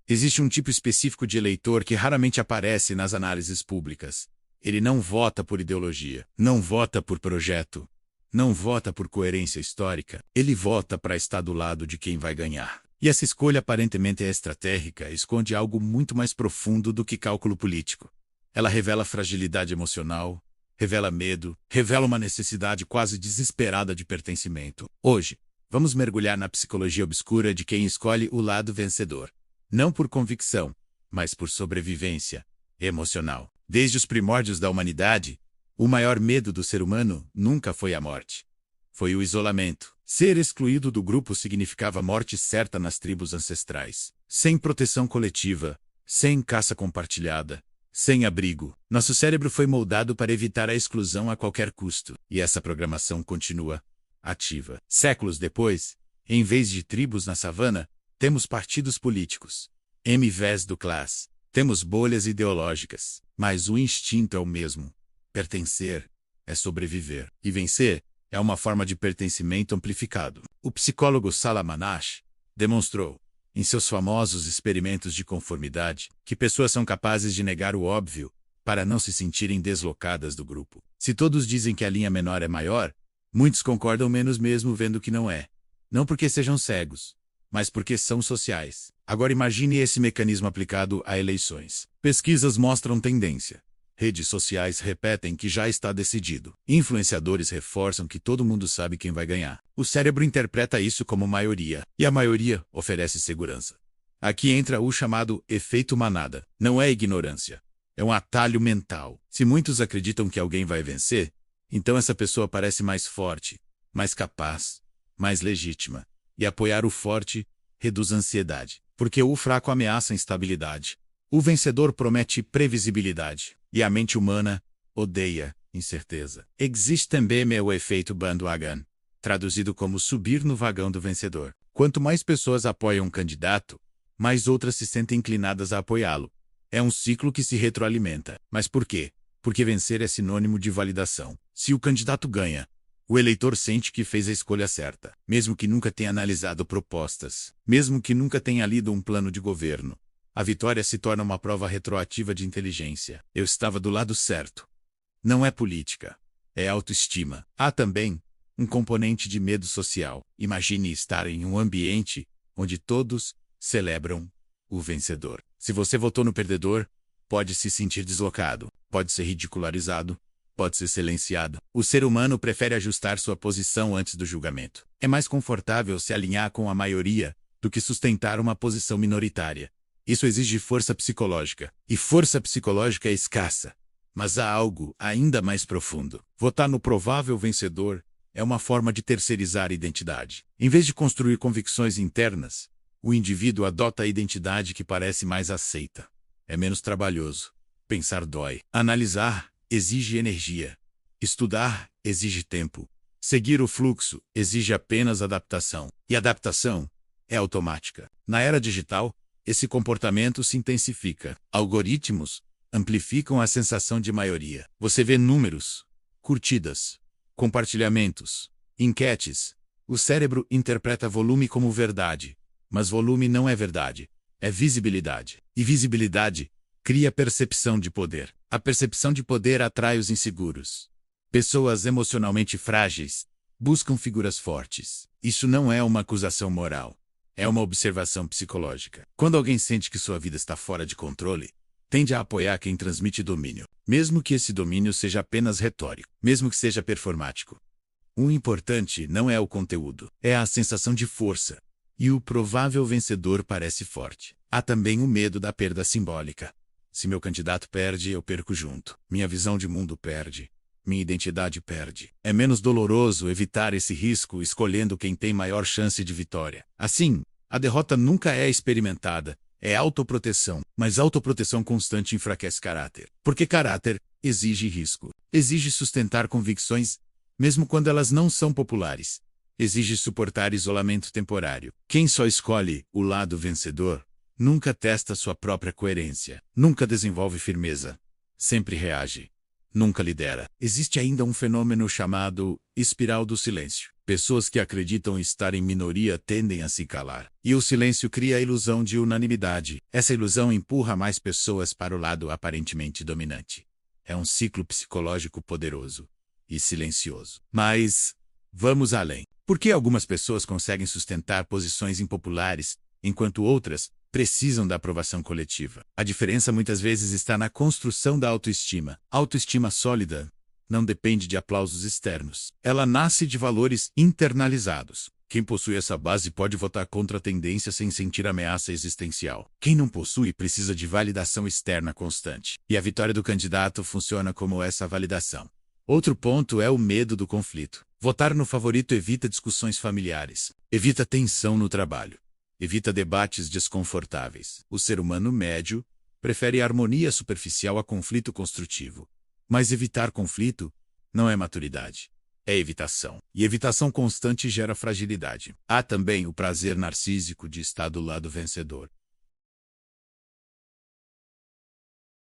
Existe um tipo específico de eleitor que raramente aparece nas análises públicas. Ele não vota por ideologia, não vota por projeto, não vota por coerência histórica. Ele vota para estar do lado de quem vai ganhar. E essa escolha aparentemente estratégica esconde algo muito mais profundo do que cálculo político. Ela revela fragilidade emocional, revela medo, revela uma necessidade quase desesperada de pertencimento. Hoje, vamos mergulhar na psicologia obscura de quem escolhe o lado vencedor. Não por convicção, mas por sobrevivência emocional. Desde os primórdios da humanidade, o maior medo do ser humano nunca foi a morte. Foi o isolamento. Ser excluído do grupo significava morte certa nas tribos ancestrais. Sem proteção coletiva, sem caça compartilhada, sem abrigo. Nosso cérebro foi moldado para evitar a exclusão a qualquer custo. E essa programação continua ativa. Séculos depois, em vez de tribos na savana, temos partidos políticos. Em vez do classe, temos bolhas ideológicas. Mas o instinto é o mesmo. Pertencer é sobreviver. E vencer é uma forma de pertencimento amplificado. O psicólogo Salaman Ash demonstrou, em seus famosos experimentos de conformidade, que pessoas são capazes de negar o óbvio para não se sentirem deslocadas do grupo. Se todos dizem que a linha menor é maior, muitos concordam menos mesmo vendo que não é. Não porque sejam cegos, mas porque são sociais. Agora imagine esse mecanismo aplicado a eleições. Pesquisas mostram tendência. Redes sociais repetem que já está decidido. Influenciadores reforçam que todo mundo sabe quem vai ganhar. O cérebro interpreta isso como maioria, e a maioria oferece segurança. Aqui entra o chamado efeito manada. Não é ignorância. É um atalho mental. Se muitos acreditam que alguém vai vencer, então essa pessoa parece mais forte, mais capaz, mais legítima. E apoiar o forte reduz a ansiedade, porque o fraco ameaça a instabilidade. O vencedor promete previsibilidade, e a mente humana odeia incerteza. Existe também o efeito bandwagon, traduzido como subir no vagão do vencedor. Quanto mais pessoas apoiam um candidato, mais outras se sentem inclinadas a apoiá-lo. É um ciclo que se retroalimenta. Mas por quê? Porque vencer é sinônimo de validação. Se o candidato ganha, o eleitor sente que fez a escolha certa, mesmo que nunca tenha analisado propostas, mesmo que nunca tenha lido um plano de governo. A vitória se torna uma prova retroativa de inteligência. Eu estava do lado certo. Não é política, é autoestima. Há também um componente de medo social. Imagine estar em um ambiente onde todos celebram o vencedor. Se você votou no perdedor, pode se sentir deslocado, pode ser ridicularizado, pode ser silenciado. O ser humano prefere ajustar sua posição antes do julgamento. É mais confortável se alinhar com a maioria do que sustentar uma posição minoritária. Isso exige força psicológica. E força psicológica é escassa. Mas há algo ainda mais profundo. Votar no provável vencedor é uma forma de terceirizar a identidade. Em vez de construir convicções internas, o indivíduo adota a identidade que parece mais aceita. É menos trabalhoso. Pensar dói. Analisar exige energia. Estudar exige tempo. Seguir o fluxo exige apenas adaptação. E adaptação é automática. Na era digital, esse comportamento se intensifica. Algoritmos amplificam a sensação de maioria. Você vê números, curtidas, compartilhamentos, enquetes. O cérebro interpreta volume como verdade. Mas volume não é verdade. É visibilidade. E visibilidade cria percepção de poder. A percepção de poder atrai os inseguros. Pessoas emocionalmente frágeis buscam figuras fortes. Isso não é uma acusação moral. É uma observação psicológica. Quando alguém sente que sua vida está fora de controle, tende a apoiar quem transmite domínio, mesmo que esse domínio seja apenas retórico, mesmo que seja performático. O importante não é o conteúdo, é a sensação de força. E o provável vencedor parece forte. Há também o medo da perda simbólica. Se meu candidato perde, eu perco junto. Minha visão de mundo perde. Minha identidade perde. É menos doloroso evitar esse risco escolhendo quem tem maior chance de vitória. Assim, a derrota nunca é experimentada. É autoproteção. Mas autoproteção constante enfraquece caráter. Porque caráter exige risco. Exige sustentar convicções, mesmo quando elas não são populares. Exige suportar isolamento temporário. Quem só escolhe o lado vencedor nunca testa sua própria coerência. Nunca desenvolve firmeza. Sempre reage. nunca lidera. Existe ainda um fenômeno chamado espiral do silêncio. Pessoas que acreditam estar em minoria tendem a se calar. E o silêncio cria a ilusão de unanimidade. Essa ilusão empurra mais pessoas para o lado aparentemente dominante. É um ciclo psicológico poderoso e silencioso. Mas vamos além. Por que algumas pessoas conseguem sustentar posições impopulares, enquanto outras precisam da aprovação coletiva? A diferença muitas vezes está na construção da autoestima. Autoestima sólida não depende de aplausos externos. Ela nasce de valores internalizados. Quem possui essa base pode votar contra a tendência sem sentir ameaça existencial. Quem não possui precisa de validação externa constante. E a vitória do candidato funciona como essa validação. Outro ponto é o medo do conflito. Votar no favorito evita discussões familiares, evita tensão no trabalho, evita debates desconfortáveis. O ser humano médio prefere harmonia superficial a conflito construtivo. Mas evitar conflito não é maturidade, é evitação. E evitação constante gera fragilidade. Há também o prazer narcísico de estar do lado vencedor.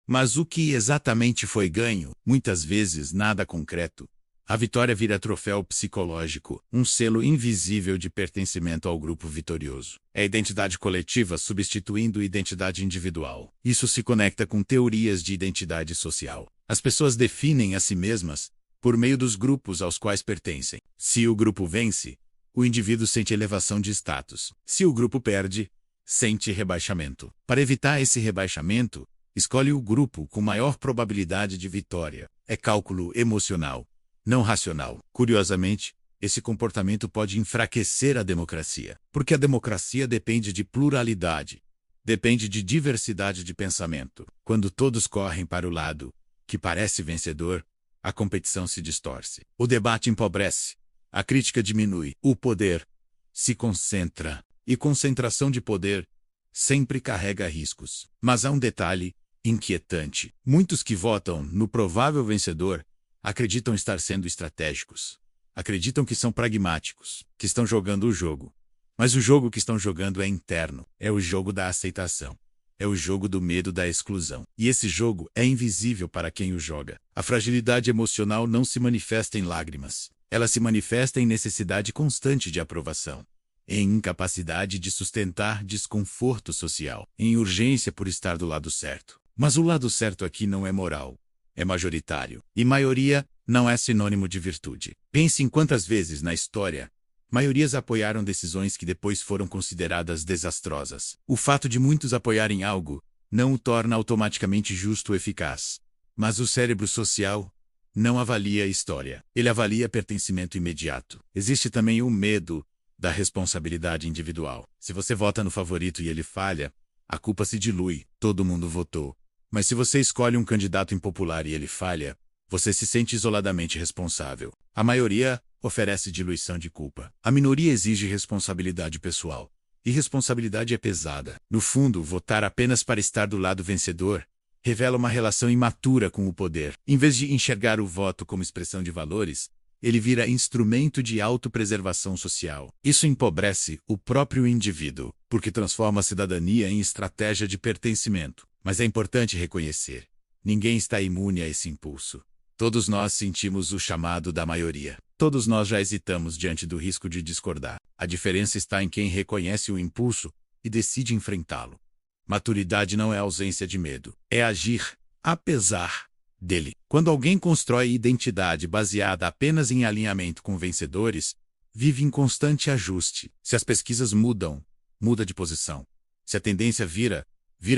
Mas o que exatamente foi ganho? Muitas vezes nada concreto. A vitória vira troféu psicológico, um selo invisível de pertencimento ao grupo vitorioso. É identidade coletiva substituindo identidade individual. Isso se conecta com teorias de identidade social. As pessoas definem a si mesmas por meio dos grupos aos quais pertencem. Se o grupo vence, o indivíduo sente elevação de status. Se o grupo perde, sente rebaixamento. Para evitar esse rebaixamento, escolhe o grupo com maior probabilidade de vitória. É cálculo emocional, não racional. Curiosamente, esse comportamento pode enfraquecer a democracia, porque a democracia depende de pluralidade, depende de diversidade de pensamento. Quando todos correm para o lado que parece vencedor, a competição se distorce. O debate empobrece, a crítica diminui, o poder se concentra. E concentração de poder sempre carrega riscos. Mas há um detalhe inquietante. Muitos que votam no provável vencedor acreditam estar sendo estratégicos. Acreditam que são pragmáticos, que estão jogando o jogo. Mas o jogo que estão jogando é interno. É o jogo da aceitação. É o jogo do medo da exclusão. E esse jogo é invisível para quem o joga. A fragilidade emocional não se manifesta em lágrimas. Ela se manifesta em necessidade constante de aprovação, em incapacidade de sustentar desconforto social, em urgência por estar do lado certo. Mas o lado certo aqui não é moral, é majoritário. E maioria não é sinônimo de virtude. Pense em quantas vezes na história maiorias apoiaram decisões que depois foram consideradas desastrosas. O fato de muitos apoiarem algo não o torna automaticamente justo ou eficaz. Mas o cérebro social não avalia a história. Ele avalia pertencimento imediato. Existe também o medo da responsabilidade individual. Se você vota no favorito e ele falha, a culpa se dilui. Todo mundo votou. Mas se você escolhe um candidato impopular e ele falha, você se sente isoladamente responsável. A maioria oferece diluição de culpa. A minoria exige responsabilidade pessoal. E responsabilidade é pesada. No fundo, votar apenas para estar do lado vencedor revela uma relação imatura com o poder. Em vez de enxergar o voto como expressão de valores, ele vira instrumento de autopreservação social. Isso empobrece o próprio indivíduo, porque transforma a cidadania em estratégia de pertencimento. Mas é importante reconhecer: ninguém está imune a esse impulso. Todos nós sentimos o chamado da maioria. Todos nós já hesitamos diante do risco de discordar. A diferença está em quem reconhece o impulso e decide enfrentá-lo. Maturidade não é ausência de medo, é agir apesar dele. Quando alguém constrói identidade baseada apenas em alinhamento com vencedores, vive em constante ajuste. Se as pesquisas mudam, muda de posição. Se a tendência vira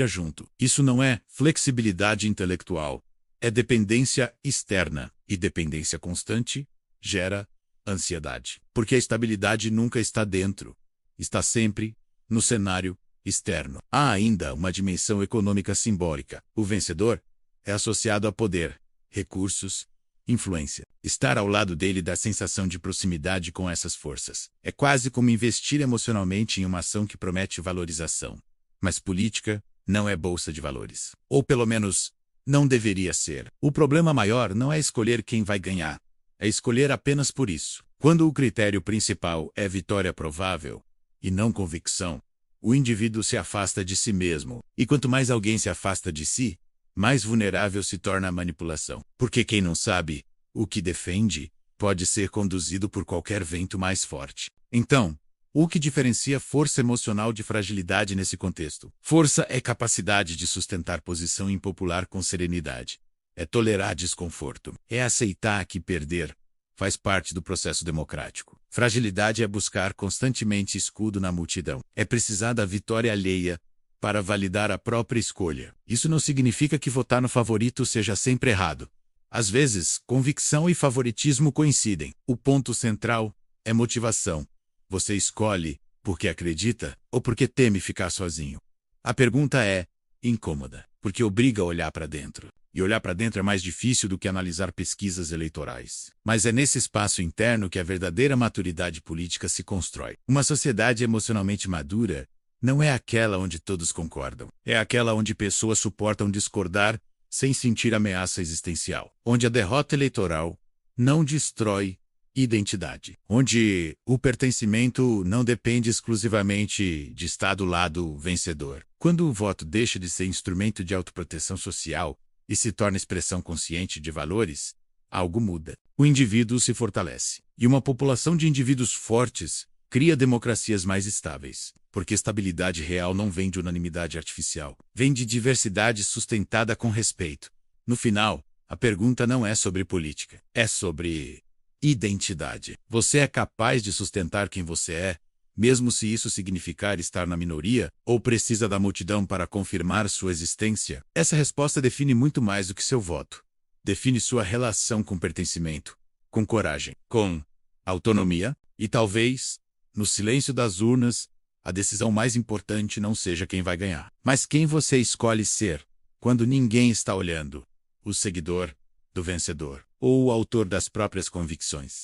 junto. Isso não é flexibilidade intelectual, é dependência externa. E dependência constante gera ansiedade. Porque a estabilidade nunca está dentro, está sempre no cenário externo. Há ainda uma dimensão econômica simbólica. O vencedor é associado a poder, recursos, influência. Estar ao lado dele dá sensação de proximidade com essas forças. É quase como investir emocionalmente em uma ação que promete valorização. Mas política não é bolsa de valores. Ou pelo menos, não deveria ser. O problema maior não é escolher quem vai ganhar, é escolher apenas por isso. Quando o critério principal é vitória provável, e não convicção, o indivíduo se afasta de si mesmo. E quanto mais alguém se afasta de si, mais vulnerável se torna a manipulação. Porque quem não sabe o que defende pode ser conduzido por qualquer vento mais forte. Então, o que diferencia força emocional de fragilidade nesse contexto? Força é capacidade de sustentar posição impopular com serenidade. É tolerar desconforto. É aceitar que perder faz parte do processo democrático. Fragilidade é buscar constantemente escudo na multidão. É precisar da vitória alheia para validar a própria escolha. Isso não significa que votar no favorito seja sempre errado. Às vezes, convicção e favoritismo coincidem. O ponto central é motivação. Você escolhe porque acredita ou porque teme ficar sozinho? A pergunta é incômoda, porque obriga a olhar para dentro. E olhar para dentro é mais difícil do que analisar pesquisas eleitorais. Mas é nesse espaço interno que a verdadeira maturidade política se constrói. Uma sociedade emocionalmente madura não é aquela onde todos concordam. É aquela onde pessoas suportam discordar sem sentir ameaça existencial. Onde a derrota eleitoral não destrói identidade. Onde o pertencimento não depende exclusivamente de estar do lado vencedor. Quando o voto deixa de ser instrumento de autoproteção social e se torna expressão consciente de valores, algo muda. O indivíduo se fortalece. E uma população de indivíduos fortes cria democracias mais estáveis. Porque estabilidade real não vem de unanimidade artificial. Vem de diversidade sustentada com respeito. No final, a pergunta não é sobre política. É sobre identidade. Você é capaz de sustentar quem você é, mesmo se isso significar estar na minoria, ou precisa da multidão para confirmar sua existência? Essa resposta define muito mais do que seu voto. Define sua relação com pertencimento, com coragem, com autonomia e talvez, no silêncio das urnas, a decisão mais importante não seja quem vai ganhar, mas quem você escolhe ser, quando ninguém está olhando, o seguidor do vencedor ou o autor das próprias convicções.